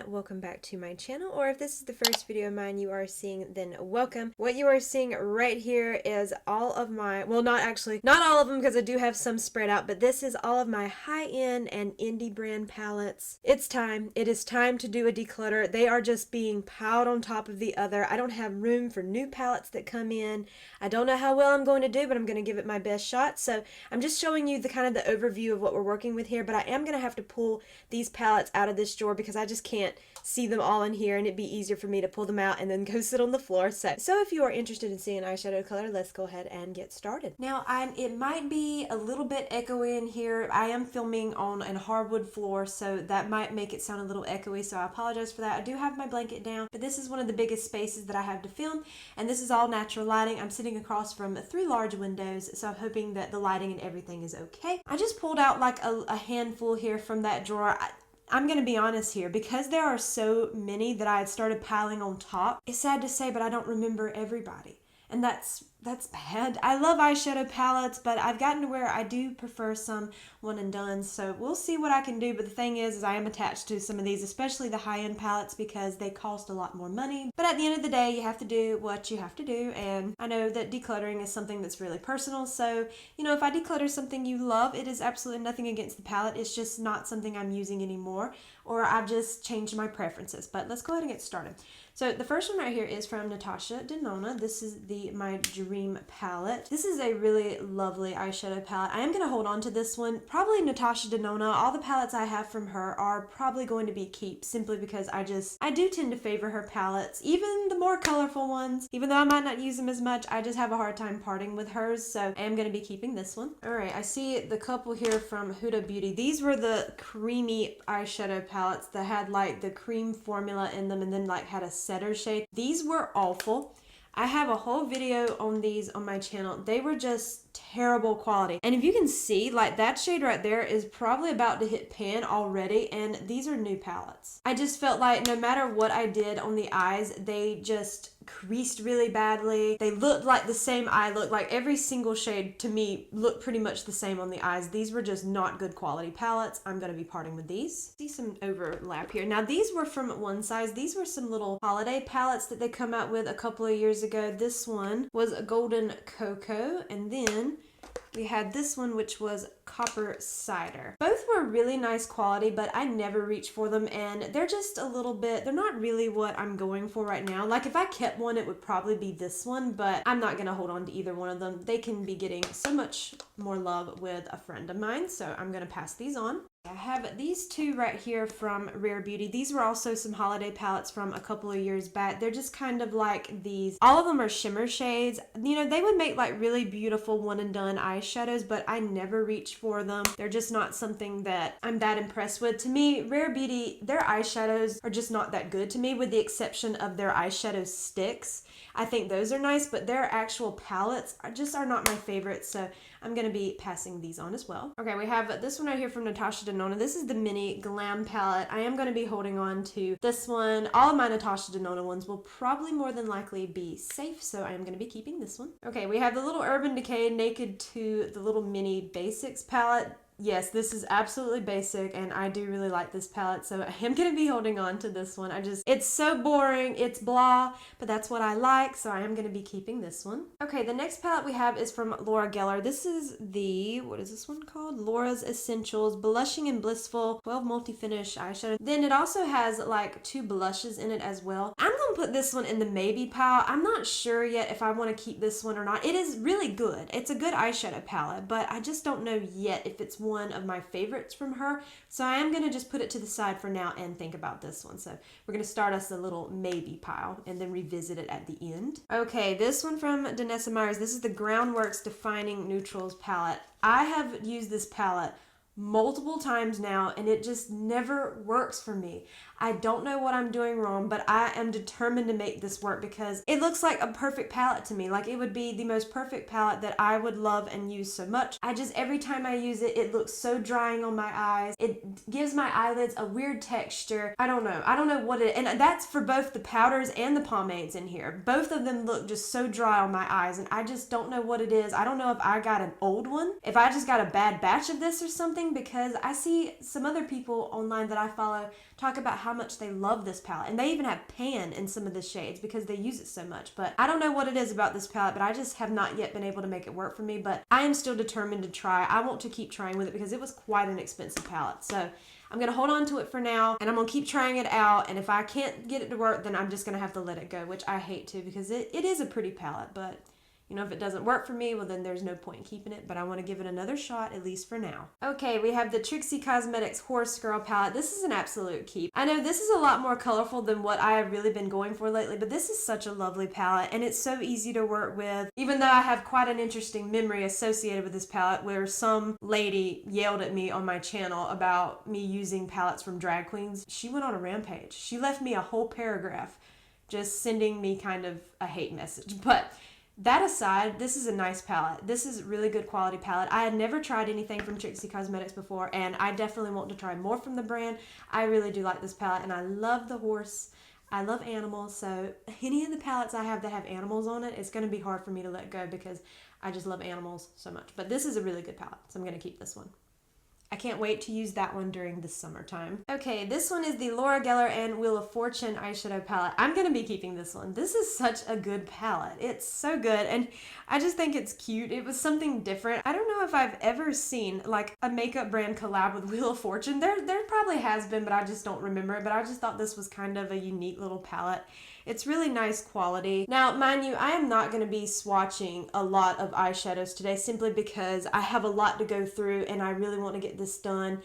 everyone, welcome back to my channel, or if this is the first video of mine you are seeing, then welcome. What you are seeing right here is all of my, well, not all of them because I do have some spread out, but this is all of my high-end and indie brand palettes. It's time. It is time to do a declutter. They are just being piled on top of the other. I don't have room for new palettes that come in. I don't know how well I'm going to do, but I'm going to give it my best shot. So I'm just showing you the kind of the overview of what we're working with here, but I am going to have to pull these palettes out of this drawer because I just can't see them all in here, and it'd be easier for me to pull them out and then go sit on the floor. So if you are interested in seeing eyeshadow color, let's go ahead and get started. Now, it might be a little bit echoey in here. I am filming on a hardwood floor, so that might make it sound a little echoey, so I apologize for that. I do have my blanket down, but this is one of the biggest spaces that I have to film, and this is all natural lighting. I'm sitting across from 3 large windows, so I'm hoping that the lighting and everything is okay. I just pulled out like a handful here from that drawer. I'm going to be honest here, because there are so many that I had started piling on top. It's sad to say, but I don't remember everybody. And that's bad. I love eyeshadow palettes, but I've gotten to where I do prefer some one and done. So we'll see what I can do. But the thing is I am attached to some of these, especially the high-end palettes, because they cost a lot more money. But at the end of the day, you have to do what you have to do. And I know that decluttering is something that's really personal. So, you know, if I declutter something you love, it is absolutely nothing against the palette. It's just not something I'm using anymore, or I've just changed my preferences. But let's go ahead and get started. So the first one right here is from Natasha Denona. This is my Dream palette. This is a really lovely eyeshadow palette. I am going to hold on to this one. Probably Natasha Denona. All the palettes I have from her are probably going to be keep, simply because I do tend to favor her palettes, even the more colorful ones. Even though I might not use them as much, I just have a hard time parting with hers, so I am going to be keeping this one. Alright, I see the couple here from Huda Beauty. These were the creamy eyeshadow palettes that had like the cream formula in them and then like had a setter shade. These were awful. I have a whole video on these on my channel. They were just terrible quality. And if you can see, like that shade right there is probably about to hit pan already, and these are new palettes. I just felt like no matter what I did on the eyes, they just creased really badly. They looked like the same eye look. Like every single shade to me looked pretty much the same on the eyes. These were just not good quality palettes. I'm going to be parting with these. See some overlap here. Now these were from One Size. These were some little holiday palettes that they come out with a couple of years ago. This one was a Golden Cocoa, and then we had this one, which was Copper Cider. Both were really nice quality, but I never reach for them, and they're just a little bit, they're not really what I'm going for right now. Like if I kept one, it would probably be this one, but I'm not gonna hold on to either one of them. They can be getting so much more love with a friend of mine, so I'm gonna pass these on. I have these two right here from Rare Beauty. These were also some holiday palettes from a couple of years back. They're just kind of like these, all of them are shimmer shades. You know, they would make like really beautiful one and done eyeshadows, but I never reach for them. They're just not something that I'm that impressed with. To me, Rare Beauty, their eyeshadows are just not that good to me, with the exception of their eyeshadow sticks. I think those are nice, but their actual palettes are not my favorite, so I'm going to be passing these on as well. Okay, we have this one right here from Natasha Denona. This is the Mini Glam palette. I am going to be holding on to this one. All of my Natasha Denona ones will probably more than likely be safe, so I am going to be keeping this one. Okay, we have the little Urban Decay Naked to the little Mini Basics palette. Yes, this is absolutely basic, and I do really like this palette, so I am going to be holding on to this one. It's so boring, it's blah, but that's what I like, so I am going to be keeping this one. Okay, the next palette we have is from Laura Geller. This is the, what is this one called? Laura's Essentials Blushing and Blissful 12 Multi-Finish Eyeshadow. Then it also has like 2 blushes in it as well. I'm going to put this one in the maybe pile. I'm not sure yet if I want to keep this one or not. It is really good. It's a good eyeshadow palette, but I just don't know yet if it's one of my favorites from her, so I am going to just put it to the side for now and think about this one. So we're going to start us a little maybe pile and then revisit it at the end. Okay, this one from Danessa Myers. This is the Groundworks Defining Neutrals palette. I have used this palette multiple times now, and it just never works for me. I don't know what I'm doing wrong, but I am determined to make this work because it looks like a perfect palette to me. Like it would be the most perfect palette that I would love and use so much. Every time I use it, it looks so drying on my eyes. It gives my eyelids a weird texture. I don't know what it, and that's for both the powders and the pomades in here. Both of them look just so dry on my eyes, and I just don't know what it is. I don't know if I got an old one, if I just got a bad batch of this or something, interesting because I see some other people online that I follow talk about how much they love this palette, and they even have pan in some of the shades because they use it so much. But I don't know what it is about this palette, but I just have not yet been able to make it work for me. But I am still determined to try. I want to keep trying with it because it was quite an expensive palette. So I'm going to hold on to it for now, and I'm going to keep trying it out, and if I can't get it to work, then I'm just going to have to let it go, which I hate to because it is a pretty palette, but you know, if it doesn't work for me, well then there's no point in keeping it, but I want to give it another shot, at least for now. Okay, we have the Trixie Cosmetics Horse Girl palette. This is an absolute keep. I know this is a lot more colorful than what I have really been going for lately, but this is such a lovely palette, and it's so easy to work with, even though I have quite an interesting memory associated with this palette where some lady yelled at me on my channel about me using palettes from drag queens. She went on a rampage. She left me a whole paragraph just sending me kind of a hate message, but that aside, this is a nice palette. This is a really good quality palette. I had never tried anything from Trixie Cosmetics before, and I definitely want to try more from the brand. I really do like this palette, and I love the horse. I love animals, so any of the palettes I have that have animals on it, it's going to be hard for me to let go because I just love animals so much. But this is a really good palette, so I'm going to keep this one. I can't wait to use that one during the summertime. Okay, this one is the Laura Geller and Wheel of Fortune eyeshadow palette. I'm going to be keeping this one. This is such a good palette. It's so good, and I just think it's cute. It was something different. I don't know if I've ever seen like a makeup brand collab with Wheel of Fortune. There probably has been, but I just don't remember it. But I just thought this was kind of a unique little palette. It's really nice quality. Now, mind you, I am not going to be swatching a lot of eyeshadows today simply because I have a lot to go through and I really want to get this done.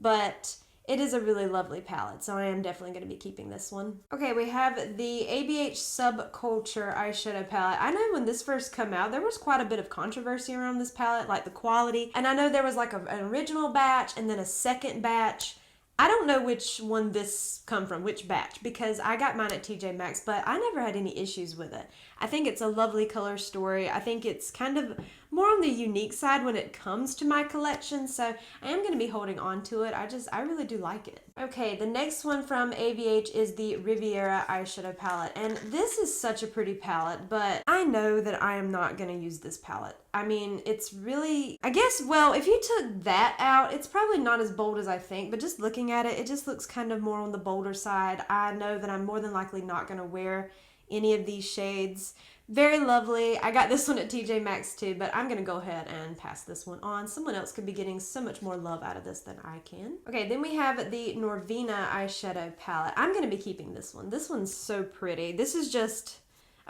But it is a really lovely palette, so I am definitely going to be keeping this one. Okay, we have the ABH Subculture eyeshadow palette. I know when this first came out, there was quite a bit of controversy around this palette, like the quality. And I know there was like an original batch and then a second batch. I don't know which one this come from, which batch, because I got mine at TJ Maxx, but I never had any issues with it. I think it's a lovely color story. I think it's kind of more on the unique side when it comes to my collection, so I am going to be holding on to it. I really do like it. Okay, the next one from ABH is the Riviera eyeshadow palette, and this is such a pretty palette, but I know that I am not going to use this palette. I mean, it's really, I guess, well, if you took that out, it's probably not as bold as I think, but just looking at it, it just looks kind of more on the bolder side. I know that I'm more than likely not going to wear any of these shades. Very lovely. I got this one at TJ Maxx too, but I'm going to go ahead and pass this one on. Someone else could be getting so much more love out of this than I can. Okay, then we have the Norvina eyeshadow palette. I'm going to be keeping this one. This one's so pretty. This is just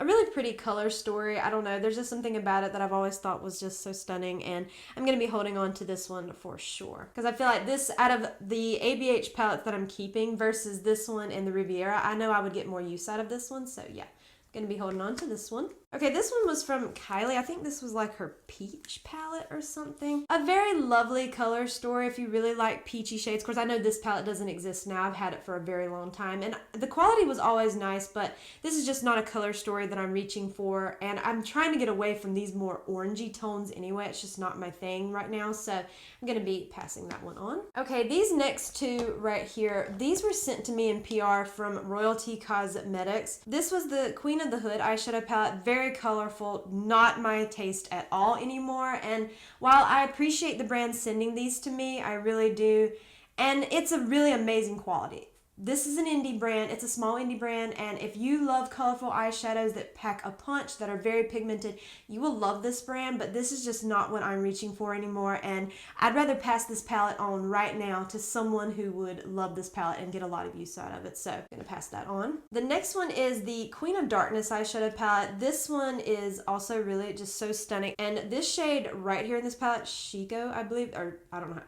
a really pretty color story. I don't know. There's just something about it that I've always thought was just so stunning, and I'm going to be holding on to this one for sure. Because I feel like this, out of the ABH palettes that I'm keeping versus this one and the Riviera, I know I would get more use out of this one, so yeah. Gonna be holding on to this one. Okay, this one was from Kylie. I think this was like her peach palette or something. A very lovely color story if you really like peachy shades. Of course, I know this palette doesn't exist now. I've had it for a very long time, and the quality was always nice, but this is just not a color story that I'm reaching for, and I'm trying to get away from these more orangey tones anyway. It's just not my thing right now, so I'm gonna be passing that one on. Okay, these next two right here, these were sent to me in PR from Royalty Cosmetics. This was the Queen of the Hood eyeshadow palette. Very colorful, not my taste at all anymore. And while I appreciate the brand sending these to me, I really do, and it's a really amazing quality. This is an indie brand. It's a small indie brand, and if you love colorful eyeshadows that pack a punch, that are very pigmented, you will love this brand, but this is just not what I'm reaching for anymore, and I'd rather pass this palette on right now to someone who would love this palette and get a lot of use out of it, so I'm going to pass that on. The next one is the Queen of Darkness eyeshadow palette. This one is also really just so stunning, and this shade right here in this palette, Chico, I believe, or I don't know,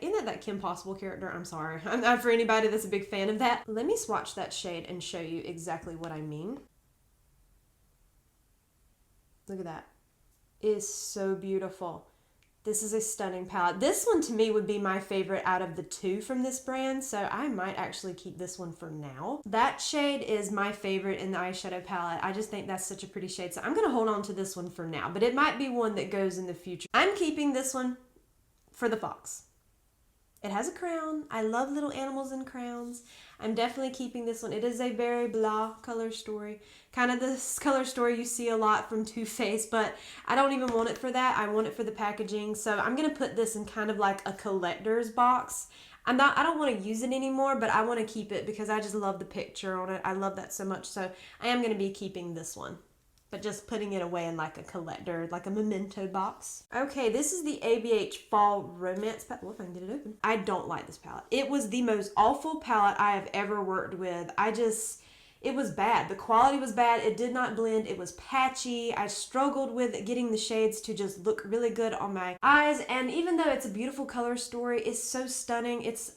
isn't that Kim Possible character? I'm sorry. I'm for anybody that's a big fan of that. Let me swatch that shade and show you exactly what I mean. Look at that. It is so beautiful. This is a stunning palette. This one to me would be my favorite out of the two from this brand, so I might actually keep this one for now. That shade is my favorite in the eyeshadow palette. I just think that's such a pretty shade, so I'm going to hold on to this one for now, but it might be one that goes in the future. I'm keeping this one for the fox. It has a crown. I love little animals and crowns. I'm definitely keeping this one. It is a very blah color story. Kind of this color story you see a lot from Too Faced, but I don't even want it for that. I want it for the packaging. So I'm going to put this in kind of like a collector's box. I don't want to use it anymore, but I want to keep it because I just love the picture on it. I love that so much. So I am going to be keeping this one, but just putting it away in like a collector, like a memento box. Okay, this is the ABH Fall Romance palette. Well, if I can get it open. I don't like this palette. It was the most awful palette I have ever worked with. It was bad. The quality was bad. It did not blend. It was patchy. I struggled with getting the shades to just look really good on my eyes. And even though it's a beautiful color story, it's so stunning. It's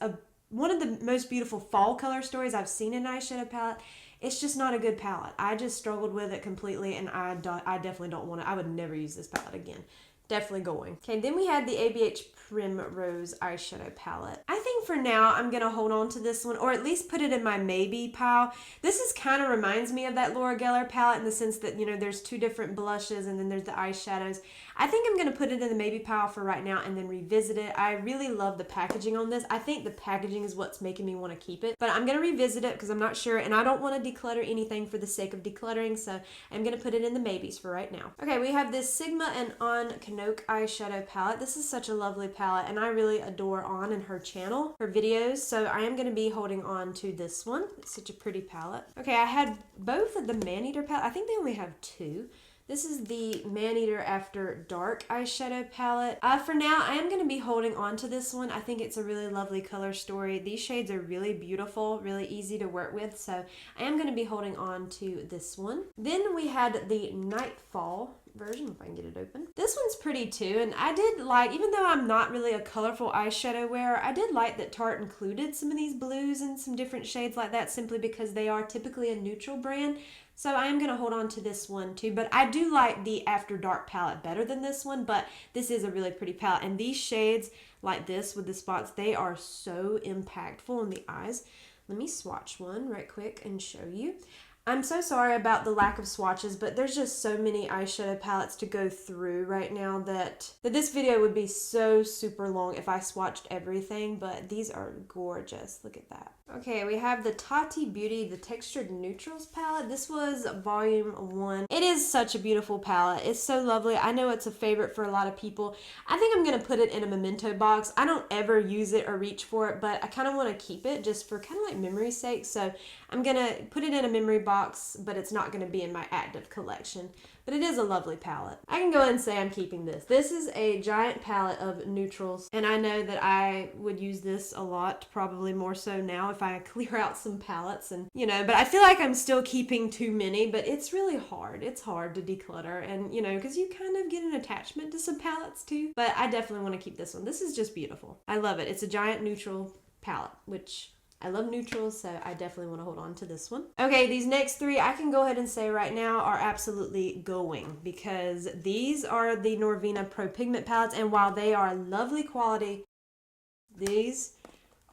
one of the most beautiful fall color stories I've seen in an eyeshadow palette. It's just not a good palette. I just struggled with it completely, and I definitely don't want it. I would never use this palette again. Definitely going. Okay, then we had the ABH Primrose eyeshadow palette. I think for now I'm gonna hold on to this one, or at least put it in my maybe pile. This is kind of reminds me of that Laura Geller palette in the sense that, you know, there's two different blushes and then there's the eyeshadows. I think I'm gonna put it in the maybe pile for right now and then revisit it. I really love the packaging on this. I think the packaging is what's making me want to keep it, but I'm gonna revisit it because I'm not sure, and I don't want to declutter anything for the sake of decluttering, so I'm gonna put it in the maybes for right now. Okay, we have this Sigma and On Knoke eyeshadow palette. This is such a lovely palette, and I really adore On and her channel, her videos, so I am going to be holding on to this one. It's such a pretty palette. Okay, I had both of the Maneater palette. I think they only have two. This is the Maneater After Dark eyeshadow palette. For now, I am going to be holding on to this one. I think it's a really lovely color story. These shades are really beautiful, really easy to work with, so I am going to be holding on to this one. Then we had the Nightfall version, if I can get it open. This one's pretty too, and I did like, even though I'm not really a colorful eyeshadow wearer, I did like that Tarte included some of these blues and some different shades like that simply because they are typically a neutral brand. So I am going to hold on to this one too, but I do like the After Dark palette better than this one, but this is a really pretty palette, and these shades like this with the spots, they are so impactful in the eyes. Let me swatch one right quick and show you. I'm so sorry about the lack of swatches, but there's just so many eyeshadow palettes to go through right now that this video would be so super long if I swatched everything, but these are gorgeous. Look at that. Okay, we have the Tati Beauty, the Textured Neutrals palette. This was volume 1. It is such a beautiful palette. It's so lovely. I know it's a favorite for a lot of people. I think I'm going to put it in a memento box. I don't ever use it or reach for it, but I kind of want to keep it just for kind of like memory's sake. So I'm going to put it in a memory box, but it's not going to be in my active collection. But it is a lovely palette. I can go ahead and say I'm keeping this. This is a giant palette of neutrals, and I know that I would use this a lot, probably more so now if I clear out some palettes, and you know, but I feel like I'm still keeping too many, but it's really hard. It's hard to declutter, and you know, because you kind of get an attachment to some palettes too, but I definitely want to keep this one. This is just beautiful. I love it. It's a giant neutral palette, which I love neutrals, so I definitely want to hold on to this one. Okay, these next three I can go ahead and say right now are absolutely going, because these are the Norvina Pro Pigment palettes, and while they are lovely quality, these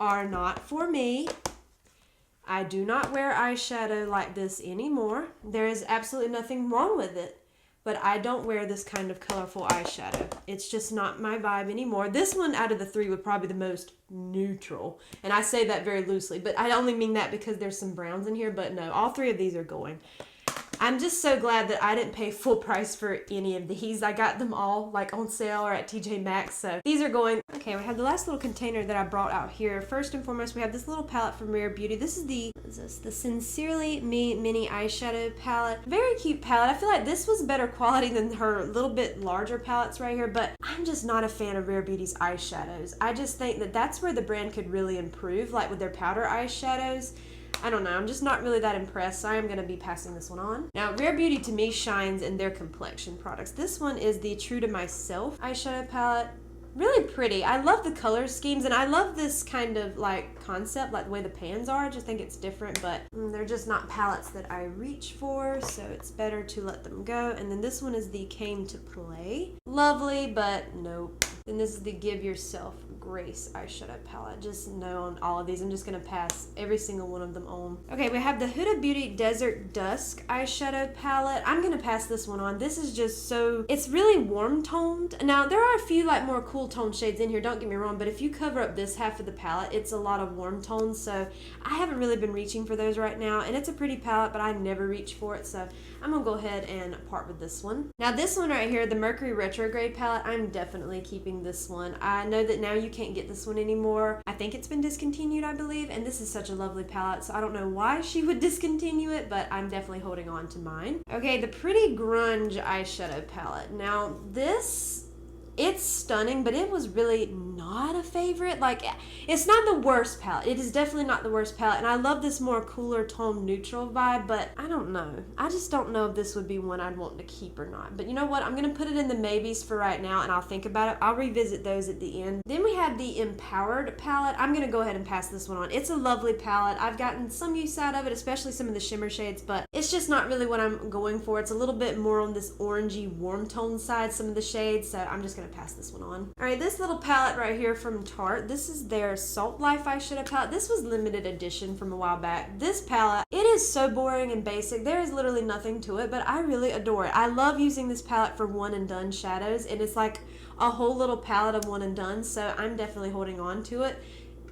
are not for me. I do not wear eyeshadow like this anymore. There is absolutely nothing wrong with it, but I don't wear this kind of colorful eyeshadow. It's just not my vibe anymore. This one out of the three would probably be the most neutral, and I say that very loosely, but I only mean that because there's some browns in here, but no, all three of these are going. I'm just so glad that I didn't pay full price for any of these. I got them all like on sale or at TJ Maxx, so these are going. Okay, we have the last little container that I brought out here. First and foremost, we have this little palette from Rare Beauty. This is the Sincerely Me Mini Eyeshadow Palette. Very cute palette. I feel like this was better quality than her little bit larger palettes right here, but I'm just not a fan of Rare Beauty's eyeshadows. I just think that that's where the brand could really improve, like with their powder eyeshadows. I don't know, I'm just not really that impressed, so I am going to be passing this one on. Now, Rare Beauty to me shines in their complexion products. This one is the True to Myself eyeshadow palette. Really pretty. I love the color schemes, and I love this kind of like concept, like the way the pans are. I just think it's different, but they're just not palettes that I reach for, so it's better to let them go. And then this one is the Came to Play. Lovely, but nope. Then this is the Give Yourself Grace eyeshadow palette. Just know on all of these, I'm just going to pass every single one of them on. Okay, we have the Huda Beauty Desert Dusk eyeshadow palette. I'm going to pass this one on. This is just so, it's really warm toned. Now, there are a few like more cool tone shades in here, don't get me wrong, but if you cover up this half of the palette, it's a lot of warm tones, so I haven't really been reaching for those right now, and it's a pretty palette, but I never reach for it, so I'm going to go ahead and part with this one. Now, this one right here, the Mercury Retrograde palette, I'm definitely keeping this one. I know that now you can't get this one anymore. I think it's been discontinued, I believe, and this is such a lovely palette, so I don't know why she would discontinue it, but I'm definitely holding on to mine. Okay, the Pretty Grunge eyeshadow palette. Now, this, it's stunning, but it was really not a favorite. Like, it's not the worst palette. It is definitely not the worst palette, and I love this more cooler tone neutral vibe, but I don't know. I just don't know if this would be one I'd want to keep or not. But you know what? I'm going to put it in the maybes for right now, and I'll think about it. I'll revisit those at the end. Then we have the Empowered palette. I'm going to go ahead and pass this one on. It's a lovely palette. I've gotten some use out of it, especially some of the shimmer shades, but it's just not really what I'm going for. It's a little bit more on this orangey warm tone side, some of the shades, so I'm just going to pass this one on. Alright, this little palette right here from Tarte, this is their Salt Life eyeshadow palette. This was limited edition from a while back. This palette, it is so boring and basic. There is literally nothing to it, but I really adore it. I love using this palette for one and done shadows, and it's like a whole little palette of one and done, so I'm definitely holding on to it.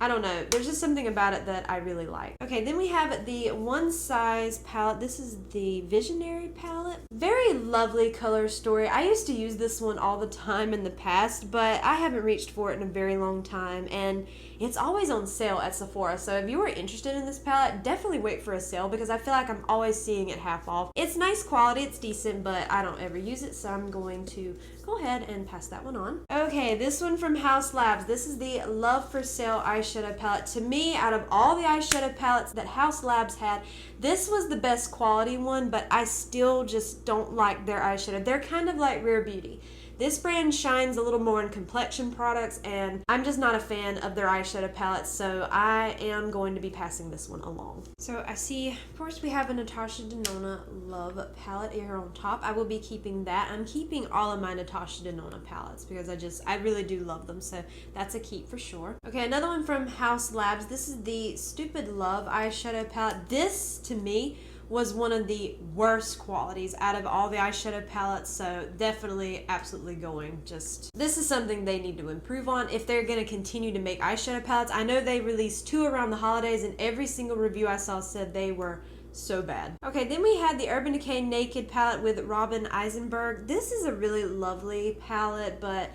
I don't know. There's just something about it that I really like. Okay, then we have the One Size palette. This is the Visionary palette. Very lovely color story. I used to use this one all the time in the past, but I haven't reached for it in a very long time, and it's always on sale at Sephora. So if you are interested in this palette, definitely wait for a sale because I feel like I'm always seeing it half off. It's nice quality, it's decent, but I don't ever use it, so I'm going to go ahead and pass that one on. Okay, this one from Haus Labs. This is the Love for Sale eyeshadow palette. To me, out of all the eyeshadow palettes that Haus Labs had, this was the best quality one, but I still just don't like their eyeshadow. They're kind of like Rare Beauty. This brand shines a little more in complexion products, and I'm just not a fan of their eyeshadow palettes, so I am going to be passing this one along. So I see, of course, we have a Natasha Denona Love palette here on top. I will be keeping that. I'm keeping all of my Natasha Denona palettes because I really do love them, so that's a keep for sure. Okay, another one from Haus Labs. This is the Stupid Love eyeshadow palette. This, to me, was one of the worst qualities out of all the eyeshadow palettes, so definitely absolutely going. Just, this is something they need to improve on if they're going to continue to make eyeshadow palettes. I know they released 2 around the holidays, and every single review I saw said they were so bad. Okay, then we had the Urban Decay Naked palette with Robin Eisenberg. This is a really lovely palette, but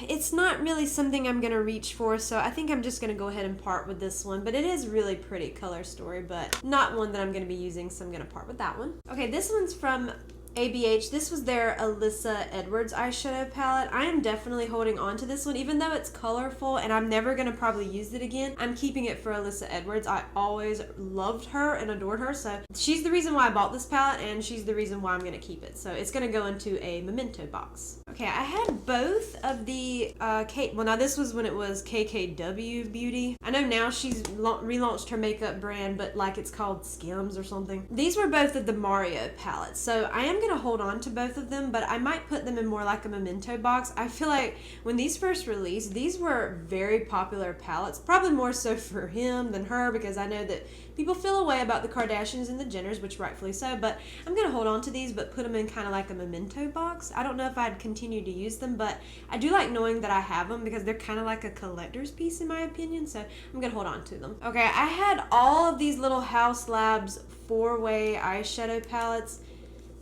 it's not really something I'm gonna reach for, so I think I'm just gonna go ahead and part with this one. But it is really pretty color story, but not one that I'm gonna be using, so I'm gonna part with that one. Okay, this one's from ABH. This was their Alyssa Edwards eyeshadow palette. I am definitely holding on to this one, even though it's colorful and I'm never going to probably use it again. I'm keeping it for Alyssa Edwards. I always loved her and adored her, so she's the reason why I bought this palette, and she's the reason why I'm going to keep it. So it's going to go into a memento box. Okay, I had both of the well, now this was when it was KKW Beauty. I know now she's relaunched her makeup brand, but like it's called Skims or something. These were both of the Mario palettes, so I am gonna hold on to both of them, but I might put them in more like a memento box. I feel like when these first released, these were very popular palettes, probably more so for him than her, because I know that people feel a way about the Kardashians and the Jenners, which rightfully so, but I'm gonna hold on to these but put them in kind of like a memento box. I don't know if I'd continue to use them, but I do like knowing that I have them because they're kind of like a collector's piece in my opinion, so I'm gonna hold on to them. Okay, I had all of these little Haus Labs 4-way eyeshadow palettes.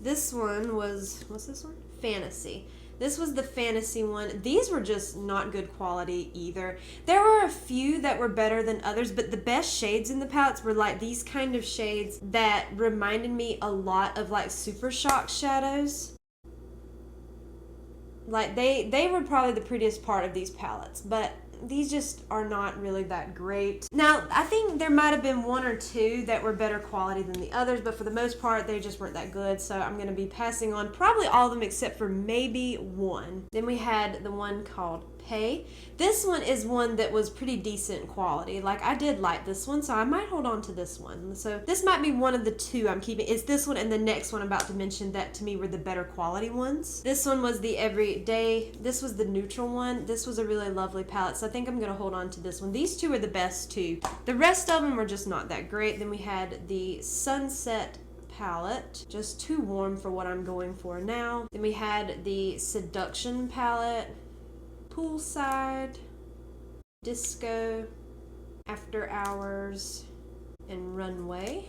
This one was, what's this one? Fantasy. This was the Fantasy one. These were just not good quality either. There were a few that were better than others, but the best shades in the palettes were like these kind of shades that reminded me a lot of like Super Shock shadows. Like they were probably the prettiest part of these palettes, but these just are not really that great. Now, I think there might have been 1 or 2 that were better quality than the others, but for the most part, they just weren't that good, so I'm going to be passing on probably all of them except for maybe 1. Then we had the one called pay. This one is one that was pretty decent quality. Like, I did like this one, so I might hold on to this one. So this might be one of the two I'm keeping. It's this one and the next one I'm about to mention that to me were the better quality ones. This one was the everyday. This was the neutral one. This was a really lovely palette, so I think I'm going to hold on to this one. These two are the best two. The rest of them were just not that great. Then we had the Sunset palette, just too warm for what I'm going for now. Then we had the Seduction palette, Poolside, Disco, After Hours, and Runway.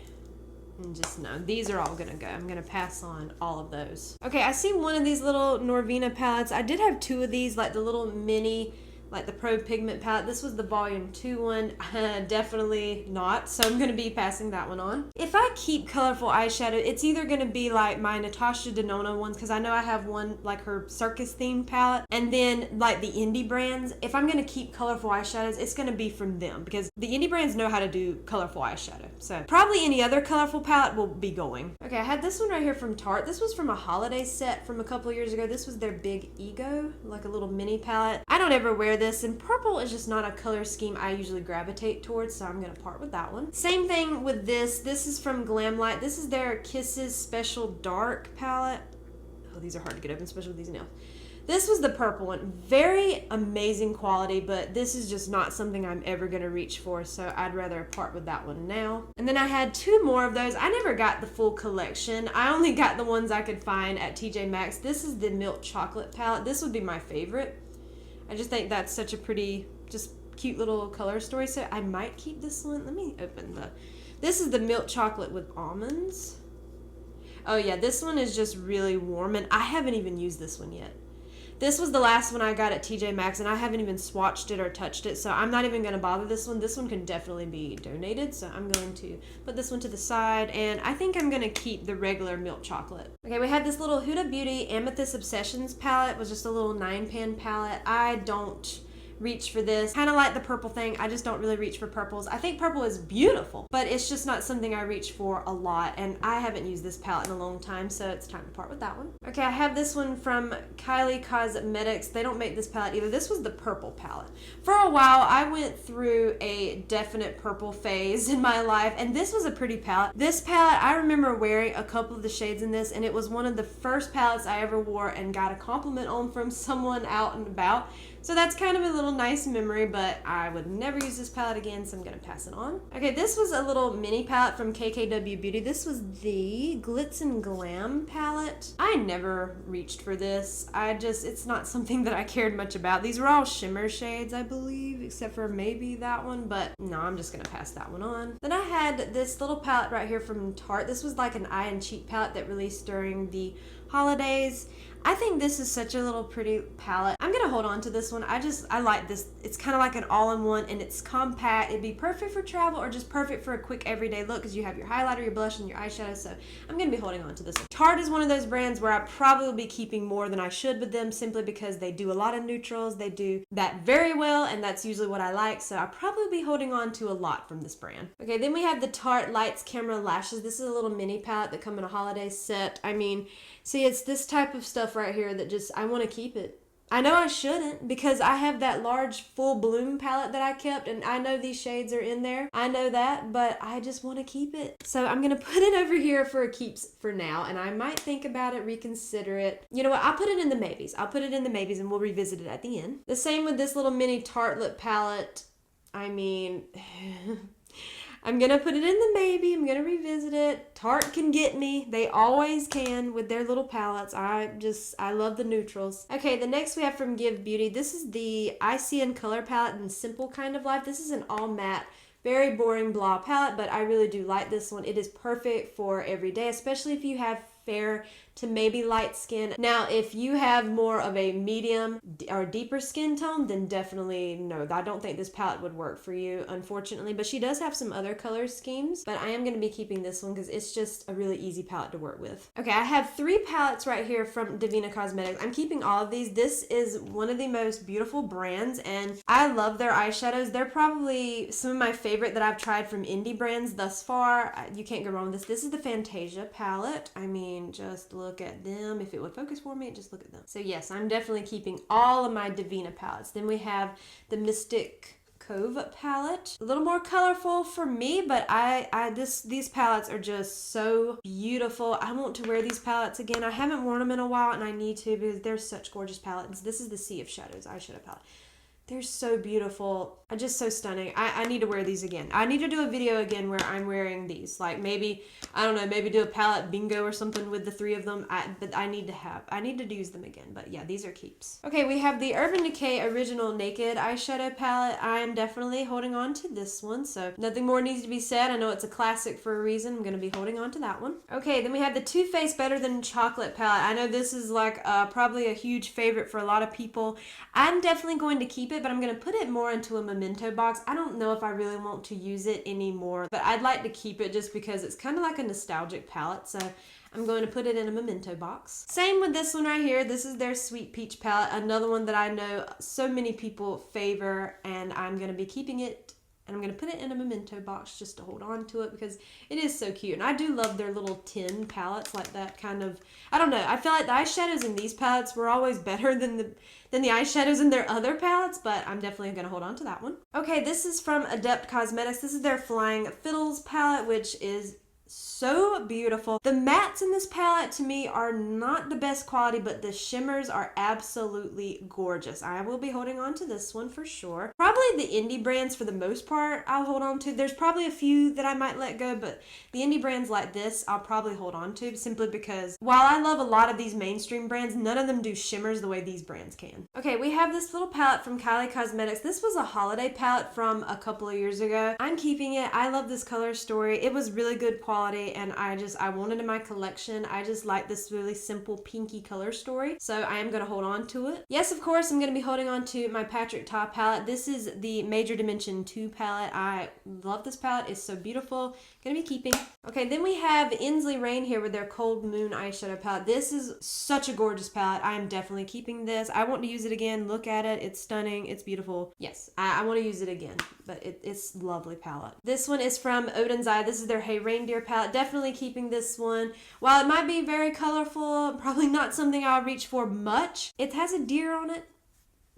And just no, these are all gonna go. I'm gonna pass on all of those. Okay, I see one of these little Norvina palettes. I did have two of these, like the little mini, like the Pro Pigment palette. This was the volume 2 one. Definitely not, so I'm gonna be passing that one on. If I keep colorful eyeshadow, it's either gonna be like my Natasha Denona ones, because I know I have one like her circus themed palette, and then like the indie brands. If I'm gonna keep colorful eyeshadows, it's gonna be from them, because the indie brands know how to do colorful eyeshadow. So probably any other colorful palette will be going. Okay, I had this one right here from Tarte. This was from a holiday set from a couple years ago. This was their Big Ego, like a little mini palette. I don't ever wear this, and purple is just not a color scheme I usually gravitate towards, so I'm gonna part with that one. Same thing with this. This is from Glamlight. This is their Kisses Special Dark palette. Oh, these are hard to get open, especially with these nails. This was the purple one. Very amazing quality, but this is just not something I'm ever gonna reach for, so I'd rather part with that one now. And then I had two more of those. I never got the full collection. I only got the ones I could find at TJ Maxx. This is the Milk Chocolate palette. This would be my favorite. I just think that's such a pretty, just cute little color story. So I might keep this one. Let me open the, this is the Milk Chocolate with almonds. Oh yeah, this one is just really warm, and I haven't even used this one yet. This was the last one I got at TJ Maxx, and I haven't even swatched it or touched it, so I'm not even going to bother this one. This one can definitely be donated, so I'm going to put this one to the side, and I think I'm going to keep the regular Milk Chocolate. Okay, we had this little Huda Beauty Amethyst Obsessions palette. It was just a little 9-pan palette. I don't reach for this. Kind of like the purple thing, I just don't really reach for purples. I think purple is beautiful, but it's just not something I reach for a lot, and I haven't used this palette in a long time, so it's time to part with that one. Okay, I have this one from Kylie Cosmetics. They don't make this palette either. This was the purple palette. For a while, I went through a definite purple phase in my life, and this was a pretty palette. This palette, I remember wearing a couple of the shades in this, and it was one of the first palettes I ever wore and got a compliment on from someone out and about. So that's kind of a little nice memory, but I would never use this palette again, so I'm going to pass it on. Okay, this was a little mini palette from KKW Beauty. This was the Glitz and Glam palette. I never reached for this. It's not something that I cared much about. These were all shimmer shades, I believe, except for maybe that one, but no, I'm just going to pass that one on. Then I had this little palette right here from Tarte. This was like an eye and cheek palette that released during the holidays. I think this is such a little pretty palette. I'm gonna hold on to this one. I like this. It's kind of like an all-in-one, and it's compact. It'd be perfect for travel or just perfect for a quick everyday look, because you have your highlighter, your blush, and your eyeshadow, so I'm gonna be holding on to this one. Tarte is one of those brands where I probably will be keeping more than I should with them, simply because they do a lot of neutrals. They do that very well, and that's usually what I like, so I'll probably be holding on to a lot from this brand. Okay, then we have the Tarte Lights Camera Lashes. This is a little mini palette that come in a holiday set. I mean, see, it's this type of stuff right here that just, I want to keep it. I know I shouldn't, because I have that large full bloom palette that I kept, and I know these shades are in there. I know that, but I just want to keep it. So I'm going to put it over here for a keeps for now, and I might think about it, reconsider it. You know what? I'll put it in the maybes. I'll put it in the maybes, and we'll revisit it at the end. The same with this little mini Tarte lip palette. I mean... I'm going to put it in the maybe. I'm going to revisit it. Tarte can get me. They always can with their little palettes. I love the neutrals. Okay, the next we have from Give Beauty. This is the Icy and Color palette in Simple Kind of Life. This is an all matte, very boring blah palette, but I really do like this one. It is perfect for every day, especially if you have fair to maybe light skin. Now, if you have more of a medium or deeper skin tone, then definitely no. I don't think this palette would work for you, unfortunately, but she does have some other color schemes, but I am going to be keeping this one because it's just a really easy palette to work with. Okay, I have 3 palettes right here from Divina Cosmetics. I'm keeping all of these. This is one of the most beautiful brands, and I love their eyeshadows. They're probably some of my favorite that I've tried from indie brands thus far. You can't go wrong with this. This is the Fantasia palette. I mean, just look look at them. If it would focus for me, just look at them. So yes, I'm definitely keeping all of my Divina palettes. Then we have the Mystic Cove palette, a little more colorful for me, but these palettes are just so beautiful. I want to wear these palettes again. I haven't worn them in a while, and I need to because they're such gorgeous palettes. This is the Sea of Shadows eyeshadow palette. They're so beautiful, just so stunning. I need to wear these again. I need to do a video again where I'm wearing these. Like maybe, I don't know, maybe do a palette bingo or something with the three of them. But I need to use them again. But yeah, these are keeps. Okay, we have the Urban Decay Original Naked eyeshadow palette. I am definitely holding on to this one. So nothing more needs to be said. I know it's a classic for a reason. I'm going to be holding on to that one. Okay, then we have the Too Faced Better Than Chocolate palette. I know this is like probably a huge favorite for a lot of people. I'm definitely going to keep it, but I'm going to put it more into a memento box. I don't know if I really want to use it anymore, but I'd like to keep it just because it's kind of like a nostalgic palette. So I'm going to put it in a memento box. Same with this one right here. This is their Sweet Peach palette. Another one that I know so many people favor, and I'm going to be keeping it. And I'm going to put it in a memento box just to hold on to it because it is so cute. And I do love their little tin palettes, like that kind of, I don't know. I feel like the eyeshadows in these palettes were always better than the eyeshadows in their other palettes, but I'm definitely going to hold on to that one. Okay, this is from Adept Cosmetics. This is their Flying Fiddles palette, which is so beautiful. The mattes in this palette to me are not the best quality, but the shimmers are absolutely gorgeous. I will be holding on to this one for sure. Probably the indie brands for the most part I'll hold on to. There's probably a few that I might let go, but the indie brands like this I'll probably hold on to simply because while I love a lot of these mainstream brands, none of them do shimmers the way these brands can. Okay, we have this little palette from Kylie Cosmetics. This was a holiday palette from a couple of years ago. I'm keeping it. I love this color story. It was really good quality, and I wanted in my collection. I just like this really simple pinky color story, so I am going to hold on to it. Yes, of course, I'm going to be holding on to my Patrick Ta palette. This is the Major Dimension 2 palette. I love this palette. It's so beautiful. Going to be keeping. Okay, then we have Inslee Rain here with their Cold Moon eyeshadow palette. This is such a gorgeous palette. I am definitely keeping this. I want to use it again. Look at it. It's stunning. It's beautiful. Yes, I want to use it again, but it's a lovely palette. This one is from Odin's Eye. This is their Hey Reindeer palette. Definitely keeping this one. While it might be very colorful, probably not something I'll reach for much, it has a deer on it.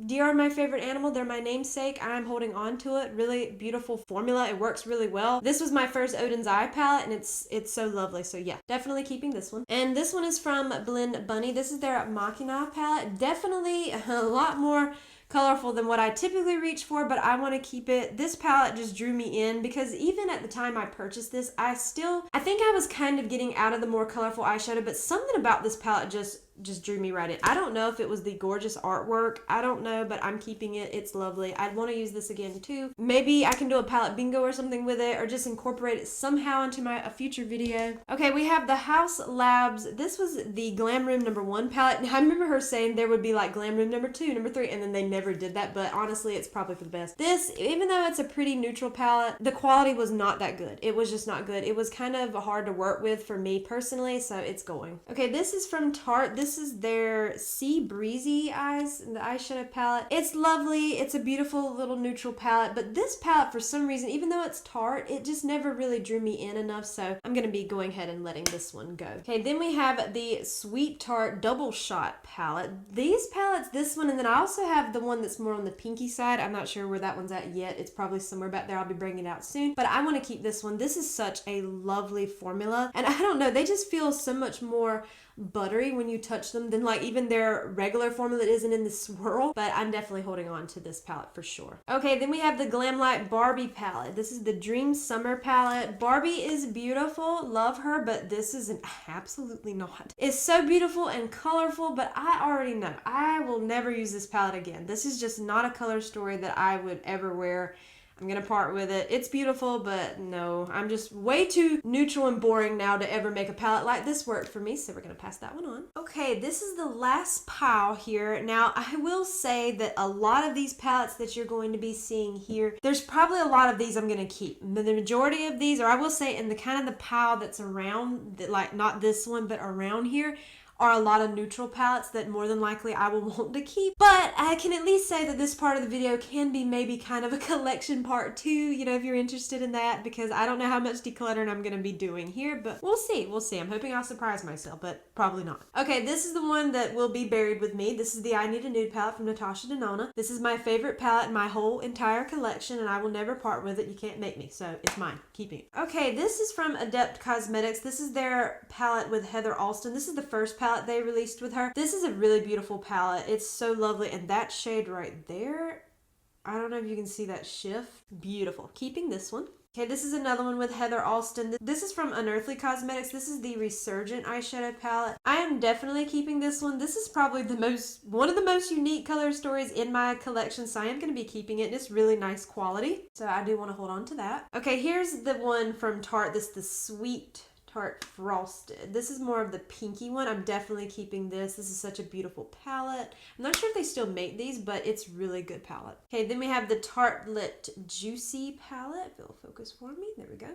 Deer are my favorite animal. They're my namesake. I'm holding on to it. Really beautiful formula. It works really well. This was my first Odin's Eye palette, and it's so lovely. So yeah, definitely keeping this one. And this one is from Blend Bunny. This is their Machina palette. Definitely a lot more colorful than what I typically reach for, but I want to keep it. This palette just drew me in because even at the time I purchased this, I think I was kind of getting out of the more colorful eyeshadow, but something about this palette just drew me right in. I don't know if it was the gorgeous artwork. I don't know, but I'm keeping it. It's lovely. I'd want to use this again too. Maybe I can do a palette bingo or something with it, or just incorporate it somehow into a future video. Okay, we have the House Labs. This was the Glam Room #1 palette. I remember her saying there would be like Glam Room #2, #3, and then they never did that, but honestly, it's probably for the best. This, even though it's a pretty neutral palette, the quality was not that good. It was just not good. It was kind of hard to work with for me personally, so it's going. Okay, this is from Tarte. This is their Sea Breezy Eyes, the eyeshadow palette. It's lovely. It's a beautiful little neutral palette, but this palette, for some reason, even though it's Tarte, it just never really drew me in enough, so I'm going to be going ahead and letting this one go. Okay, then we have the Sweet Tarte Double Shot palette. These palettes, this one, and then I also have the one that's more on the pinky side. I'm not sure where that one's at yet. It's probably somewhere back there. I'll be bringing it out soon, but I want to keep this one. This is such a lovely formula, and I don't know, they just feel so much more buttery when you touch them than like even their regular formula that isn't in the swirl, but I'm definitely holding on to this palette for sure. Okay, then we have the Glamlight Barbie palette. This is the Dream Summer palette. Barbie is beautiful, love her, but this is absolutely not. It's so beautiful and colorful, but I already know I will never use this palette again. This is just not a color story that I would ever wear. I'm gonna part with it. It's beautiful, but no, I'm just way too neutral and boring now to ever make a palette like this work for me, so we're gonna pass that one on. Okay, this is the last pile here. Now, I will say that a lot of these palettes that you're going to be seeing here, there's probably a lot of these I'm gonna keep. But the majority of these, or I will say in the kind of the pile that's around, like not this one, but around here, are a lot of neutral palettes that more than likely I will want to keep. But I can at least say that this part of the video can be maybe kind of a collection part too, you know, if you're interested in that, because I don't know how much decluttering I'm going to be doing here, but we'll see. We'll see. I'm hoping I'll surprise myself, but probably not. Okay, this is the one that will be buried with me. This is the I Need a Nude palette from Natasha Denona. This is my favorite palette in my whole entire collection, and I will never part with it. You can't make me, so it's mine. Keeping it. Okay, this is from Adept Cosmetics. This is their palette with Heather Alston. This is the first palette they released with her. This is a really beautiful palette. It's so lovely, and that shade right there, I don't know if you can see that shift. Beautiful. Keeping this one. Okay, this is another one with Heather Alston. This is from Unearthly Cosmetics. This is the Resurgent eyeshadow palette. I am definitely keeping this one. This is probably one of the most unique color stories in my collection, so I am going to be keeping it. It's really nice quality, so I do want to hold on to that. Okay, here's the one from Tarte. This is the Sweet Tarte Frosted. This is more of the pinky one. I'm definitely keeping this. This is such a beautiful palette. I'm not sure if they still make these, but it's really good palette. Okay, then we have the Tartelette Juicy palette. If it'll focus for me. There we go.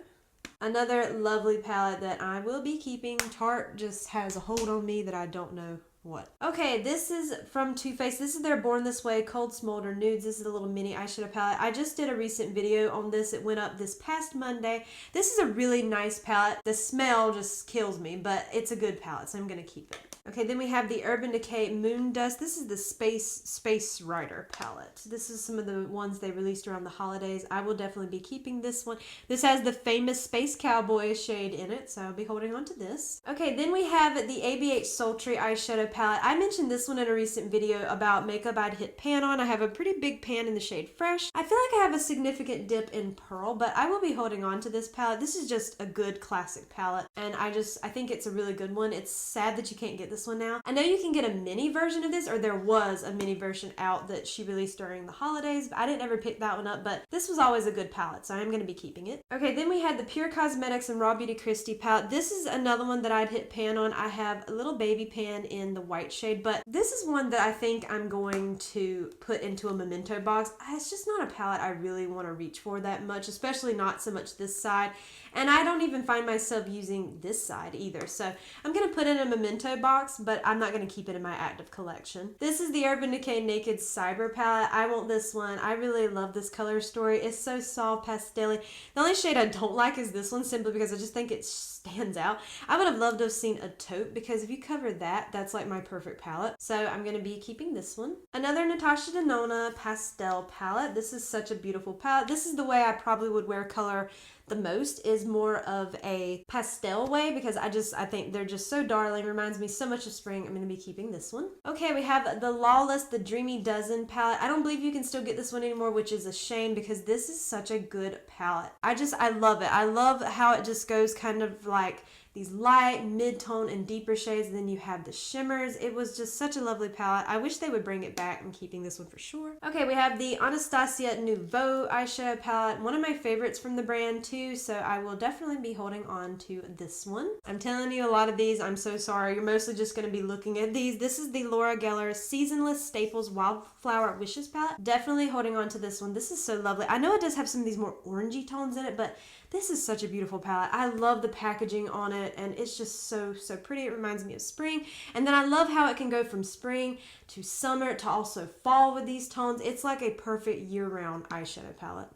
Another lovely palette that I will be keeping. Tarte just has a hold on me that I don't know what. Okay, this is from Too Faced. This is their Born This Way Cold Smolder Nudes. This is a little mini eyeshadow palette. I just did a recent video on this. It went up this past Monday. This is a really nice palette. The smell just kills me, but it's a good palette, so I'm going to keep it. Okay, then we have the Urban Decay Moon Dust. This is the Space Rider palette. This is some of the ones they released around the holidays. I will definitely be keeping this one. This has the famous Space Cowboy shade in it, so I'll be holding on to this. Okay, then we have the ABH Sultry eyeshadow palette. I mentioned this one in a recent video about makeup I'd hit pan on. I have a pretty big pan in the shade Fresh. I feel like I have a significant dip in Pearl, but I will be holding on to this palette. This is just a good classic palette, and I think it's a really good one. It's sad that you can't get this one now. I know you can get a mini version of this, or there was a mini version out that she released during the holidays, but I didn't ever pick that one up, but this was always a good palette, so I'm going to be keeping it. Okay, then we had the Pure Cosmetics and Raw Beauty Kristi palette. This is another one that I'd hit pan on. I have a little baby pan in the white shade, but this is one that I think I'm going to put into a memento box. It's just not a palette I really want to reach for that much, especially not so much this side, and I don't even find myself using this side either, so I'm going to put it in a memento box, but I'm not going to keep it in my active collection. This is the Urban Decay Naked Cyber palette. I want this one. I really love this color story. It's so soft, pastel-y. The only shade I don't like is this one, simply because I just think it stands out. I would have loved to have seen a taupe, because if you cover that, that's like my perfect palette. So I'm going to be keeping this one. Another Natasha Denona pastel palette. This is such a beautiful palette. This is the way I probably would wear color the most, is more of a pastel way, because I think they're just so darling. Reminds me so much of spring. I'm going to be keeping this one. Okay, we have the Lawless, the Dreamy Dozen palette. I don't believe you can still get this one anymore, which is a shame, because this is such a good palette. I love it. I love how it just goes kind of like these light, mid-tone, and deeper shades, and then you have the shimmers. It was just such a lovely palette. I wish they would bring it back. I'm keeping this one for sure. Okay, we have the Anastasia Nouveau eyeshadow palette. One of my favorites from the brand too, so I will definitely be holding on to this one. I'm telling you, a lot of these, I'm so sorry, you're mostly just going to be looking at these. This is the Laura Geller Seasonless Staples Wildflower Wishes palette. Definitely holding on to this one. This is so lovely. I know it does have some of these more orangey tones in it, but this is such a beautiful palette. I love the packaging on it, and it's just so pretty. It reminds me of spring. And then I love how it can go from spring to summer to also fall with these tones. It's like a perfect year-round eyeshadow palette.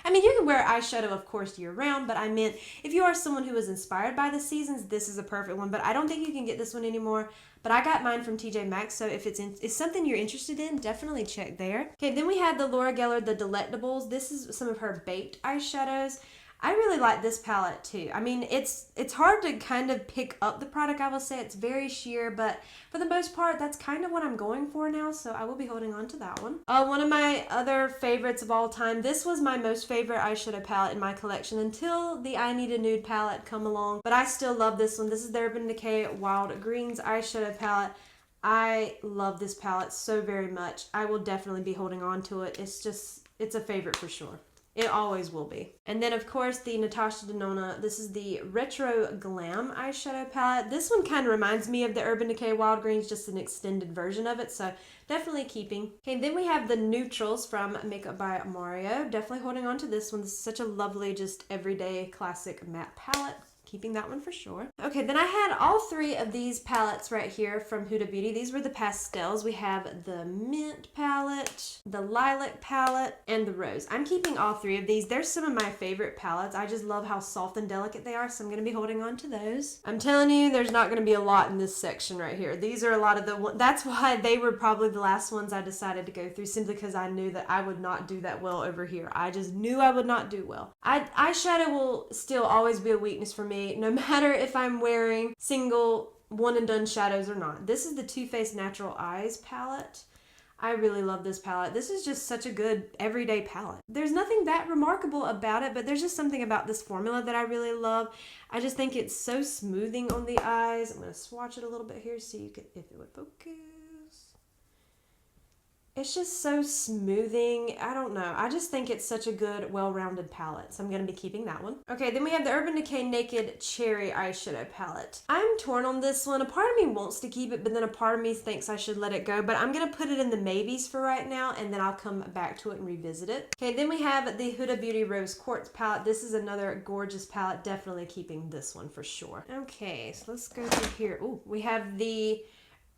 I mean, you can wear eyeshadow, of course, year-round, but I meant if you are someone who is inspired by the seasons, this is a perfect one. But I don't think you can get this one anymore. But I got mine from TJ Maxx, so if it's something you're interested in, definitely check there. Okay, then we had the Laura Geller, the Delectables. This is some of her baked eyeshadows. I really like this palette too. I mean, it's hard to kind of pick up the product, I will say. It's very sheer, but for the most part, that's kind of what I'm going for now, so I will be holding on to that one. One of my other favorites of all time, this was my most favorite eyeshadow palette in my collection until the I Need a Nude palette come along, but I still love this one. This is the Urban Decay Wild Greens eyeshadow palette. I love this palette so very much. I will definitely be holding on to it. It's a favorite for sure. It always will be. And then, of course, the Natasha Denona. This is the Retro Glam eyeshadow palette. This one kind of reminds me of the Urban Decay Wild Greens, just an extended version of it, so definitely keeping. Okay, then we have the Neutrals from Makeup by Mario. Definitely holding on to this one. This is such a lovely, just everyday classic matte palette. keeping that one for sure. Okay, then I had all three of these palettes right here from Huda Beauty. These were the pastels. We have the mint palette, the lilac palette, and the rose. I'm keeping all three of these. They're some of my favorite palettes. I just love how soft and delicate they are, so I'm going to be holding on to those. I'm telling you, there's not going to be a lot in this section right here. These are a lot of the, that's why they were probably the last ones I decided to go through, simply because I knew that I would not do that well over here. I just knew I would not do well. Eyeshadow will still always be a weakness for me, no matter if I'm wearing single one and done shadows or not. This is the Too Faced Natural Eyes palette. I really love this palette. This is just such a good everyday palette. There's nothing that remarkable about it, but there's just something about this formula that I really love. I just think it's so smoothing on the eyes. I'm going to swatch it a little bit here so you can, if it would focus. It's just so smoothing. I don't know. I just think it's such a good, well-rounded palette. So I'm going to be keeping that one. Okay, then we have the Urban Decay Naked Cherry Eyeshadow Palette. I'm torn on this one. A part of me wants to keep it, but then a part of me thinks I should let it go. But I'm going to put it in the maybes for right now, and then I'll come back to it and revisit it. Okay, then we have the Huda Beauty Rose Quartz Palette. This is another gorgeous palette. Definitely keeping this one for sure. Okay, so let's go through here. Ooh, we have the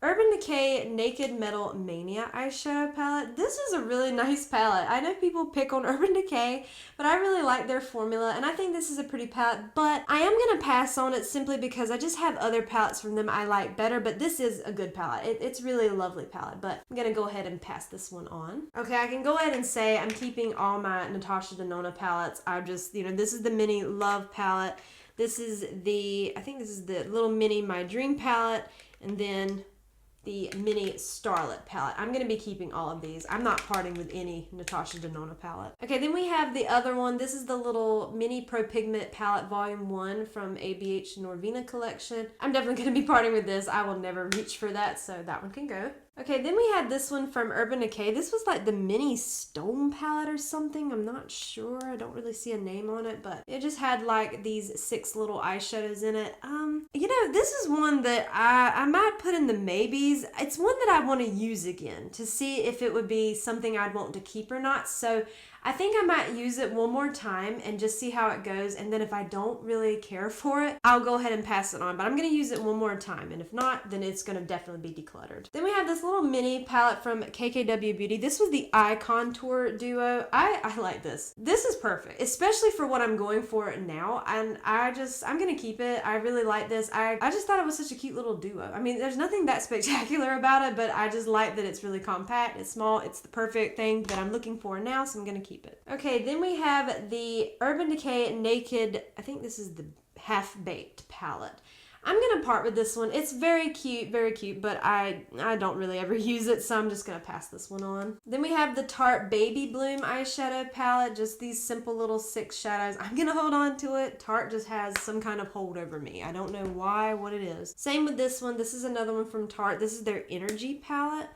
Urban Decay Naked Metal Mania Eyeshadow Palette. This is a really nice palette. I know people pick on Urban Decay, but I really like their formula, and I think this is a pretty palette, but I am going to pass on it simply because I just have other palettes from them I like better, but this is a good palette. It's really a lovely palette, but I'm going to go ahead and pass this one on. Okay, I can go ahead and say I'm keeping all my Natasha Denona palettes. I just, this is the Mini Love palette. This is I think this is the little Mini My Dream palette, and then the Mini Starlet palette. I'm going to be keeping all of these. I'm not parting with any Natasha Denona palette. Okay, then we have the other one. This is the little Mini Pro Pigment palette volume 1 from ABH Norvina collection. I'm definitely going to be parting with this. I will never reach for that, so that one can go. Okay, then we had this one from Urban Decay. This was like the Mini Stone palette or something. I'm not sure. I don't really see a name on it, but it just had like these 6 little eyeshadows in it. This is one that I might put in the maybes. It's one that I want to use again to see if it would be something I'd want to keep or not. So I think I might use it one more time and just see how it goes. And then if I don't really care for it, I'll go ahead and pass it on. But I'm going to use it one more time. And if not, then it's going to definitely be decluttered. Then we have this little mini palette from KKW Beauty. This was the Eye Contour Duo. I like this. This is perfect, especially for what I'm going for now. And I'm going to keep it. I really like this. I just thought it was such a cute little duo. I mean, there's nothing that spectacular about it, but I just like that it's really compact. It's small. It's the perfect thing that I'm looking for now. So I'm going to keep it. Okay, then we have the Urban Decay Naked, I think this is the Half-Baked palette. I'm going to part with this one. It's very cute, but I don't really ever use it, so I'm just going to pass this one on. Then we have the Tarte Baby Bloom eyeshadow palette, just these simple little 6 shadows. I'm going to hold on to it. Tarte just has some kind of hold over me. I don't know why, what it is. Same with this one. This is another one from Tarte. This is their Energy palette.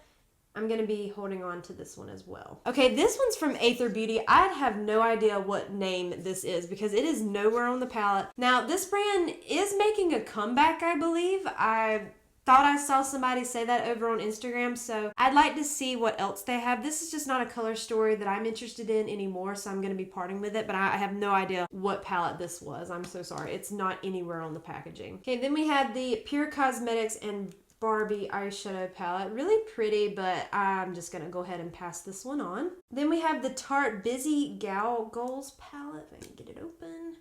I'm going to be holding on to this one as well. Okay, this one's from Aether Beauty. I have no idea what name this is because it is nowhere on the palette. Now, this brand is making a comeback, I believe. I thought I saw somebody say that over on Instagram, so I'd like to see what else they have. This is just not a color story that I'm interested in anymore, so I'm going to be parting with it, but I have no idea what palette this was. I'm so sorry. It's not anywhere on the packaging. Okay, then we have the Pure Cosmetics and Barbie eyeshadow palette. Really pretty, but I'm just going to go ahead and pass this one on. Then we have the Tarte Busy Gal Goals palette. If I can get it open.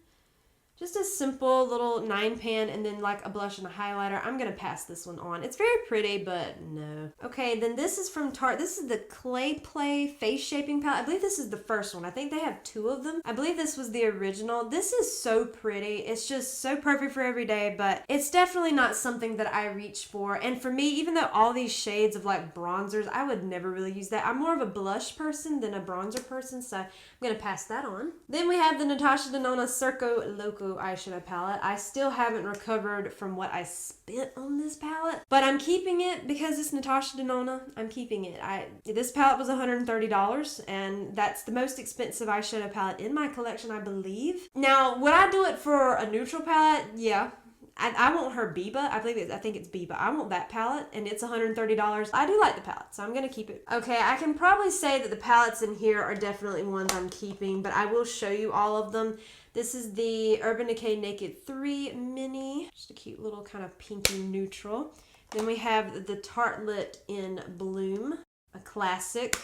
Just a simple little 9-pan and then like a blush and a highlighter. I'm going to pass this one on. It's very pretty, but no. Okay, then this is from Tarte. This is the Clay Play Face Shaping Palette. I believe this is the first one. I think they have 2 of them. I believe this was the original. This is so pretty. It's just so perfect for every day, but it's definitely not something that I reach for. And for me, even though all these shades of like bronzers, I would never really use that. I'm more of a blush person than a bronzer person, so I'm going to pass that on. Then we have the Natasha Denona Circo Loco eyeshadow palette. I still haven't recovered from what I spent on this palette, but I'm keeping it because it's Natasha Denona. I'm keeping it. This palette was $130, and that's the most expensive eyeshadow palette in my collection, I believe. Now, would I do it for a neutral palette? Yeah. I want her Biba. I think it's Biba. I want that palette, and it's $130. I do like the palette, so I'm gonna keep it. Okay, I can probably say that the palettes in here are definitely ones I'm keeping, but I will show you all of them. This is the Urban Decay Naked 3 Mini. Just a cute little kind of pinky neutral. Then we have the Tartelette in Bloom, a classic.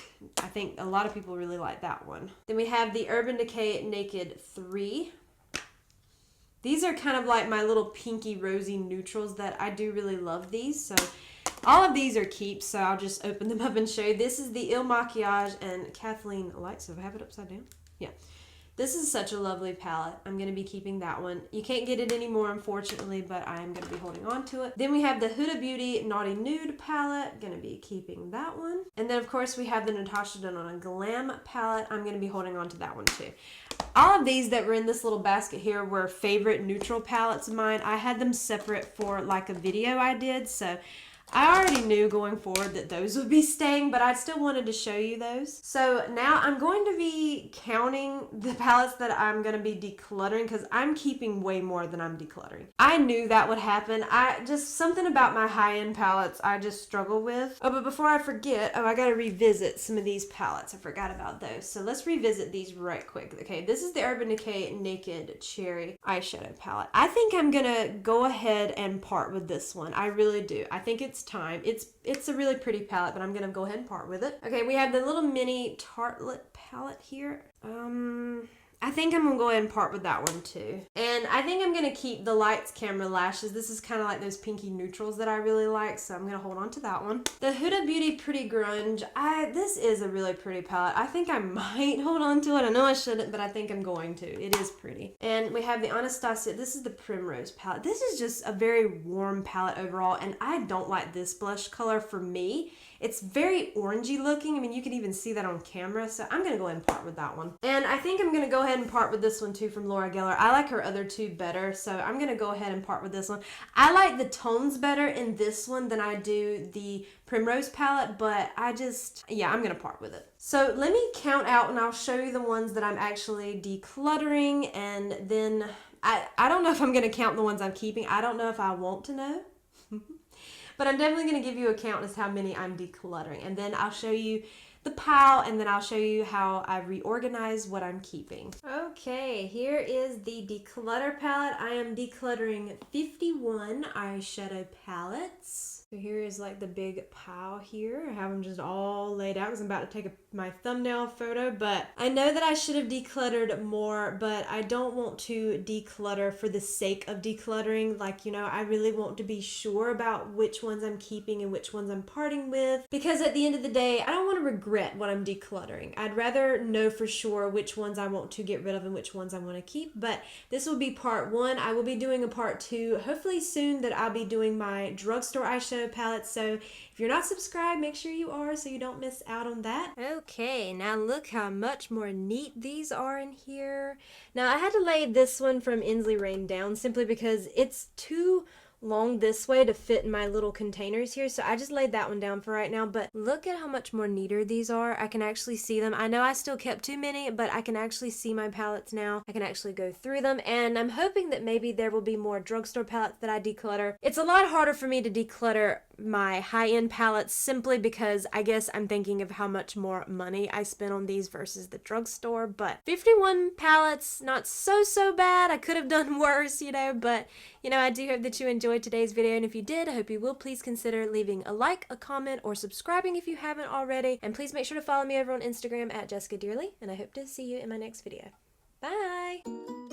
I think a lot of people really like that one. Then we have the Urban Decay Naked 3. These are kind of like my little pinky rosy neutrals that I do really love these. So all of these are keeps, so I'll just open them up and show you. This is the Il Makiage and Kathleen Light. So if I have it upside down? Yeah. This is such a lovely palette. I'm going to be keeping that one. You can't get it anymore, unfortunately, but I am going to be holding on to it. Then we have the Huda Beauty Naughty Nude palette. Going to be keeping that one. And then, of course, we have the Natasha Denona Glam palette. I'm going to be holding on to that one, too. All of these that were in this little basket here were favorite neutral palettes of mine. I had them separate for, like, a video I did, so I already knew going forward that those would be staying, but I still wanted to show you those. So now I'm going to be counting the palettes that I'm going to be decluttering because I'm keeping way more than I'm decluttering. I knew that would happen. Something about my high-end palettes I just struggle with. Oh, but before I forget, I got to revisit some of these palettes. I forgot about those. So let's revisit these right quick. Okay, this is the Urban Decay Naked Cherry eyeshadow palette. I think I'm going to go ahead and part with this one. I really do. I think it's time. It's a really pretty palette, but I'm gonna go ahead and part with it. Okay, we have the little mini Tartelette palette here. I think I'm gonna go ahead and part with that one too. And I think I'm gonna keep the Lights Camera Lashes. This is kind of like those pinky neutrals that I really like, so I'm gonna hold on to that one. The Huda Beauty Pretty Grunge. This is a really pretty palette. I think I might hold on to it. I know I shouldn't, but I think I'm going to. It is pretty. And we have the Anastasia. This is the Primrose palette. This is just a very warm palette overall, and I don't like this blush color for me. It's very orangey looking. I mean, you can even see that on camera, so I'm gonna go ahead and part with that one. And I think I'm gonna go ahead and part with this one too from Laura Geller. I like her other two better, so I'm gonna go ahead and part with this one. I like the tones better in this one than I do the Primrose palette, but I'm gonna part with it. So let me count out and I'll show you the ones that I'm actually decluttering, and then I don't know if I'm gonna count the ones I'm keeping. I don't know if I want to know. But I'm definitely going to give you a count as how many I'm decluttering. And then I'll show you the pile, and then I'll show you how I reorganize what I'm keeping. Okay, here is the declutter palette. I am decluttering 51 eyeshadow palettes. So here is like the big pile here. I have them just all laid out because I'm about to take my thumbnail photo, but I know that I should have decluttered more, but I don't want to declutter for the sake of decluttering. Like, you know, I really want to be sure about which ones I'm keeping and which ones I'm parting with, because at the end of the day, I don't want to regret what I'm decluttering. I'd rather know for sure which ones I want to get rid of and which ones I want to keep. But this will be part one. I will be doing a part two hopefully soon, that I'll be doing my drugstore eyeshadow palette. So if you're not subscribed, make sure you are so you don't miss out on that. Okay, now look how much more neat these are in here. Now I had to lay this one from Inslee Rain down simply because it's too long this way to fit in my little containers here, so I just laid that one down for right now. But look at how much more neater these are. I can actually see them. I know I still kept too many, but I can actually see my palettes now. I can actually go through them, and I'm hoping that maybe there will be more drugstore palettes that I declutter. It's a lot harder for me to declutter my high-end palettes simply because I guess I'm thinking of how much more money I spent on these versus the drugstore. But 51 palettes, not so bad. I could have done worse, you know, but you know, I do hope that you enjoyed today's video, and if you did, I hope you will please consider leaving a like, a comment, or subscribing if you haven't already. And please make sure to follow me over on Instagram at jessicadeerly, and I hope to see you in my next video. Bye!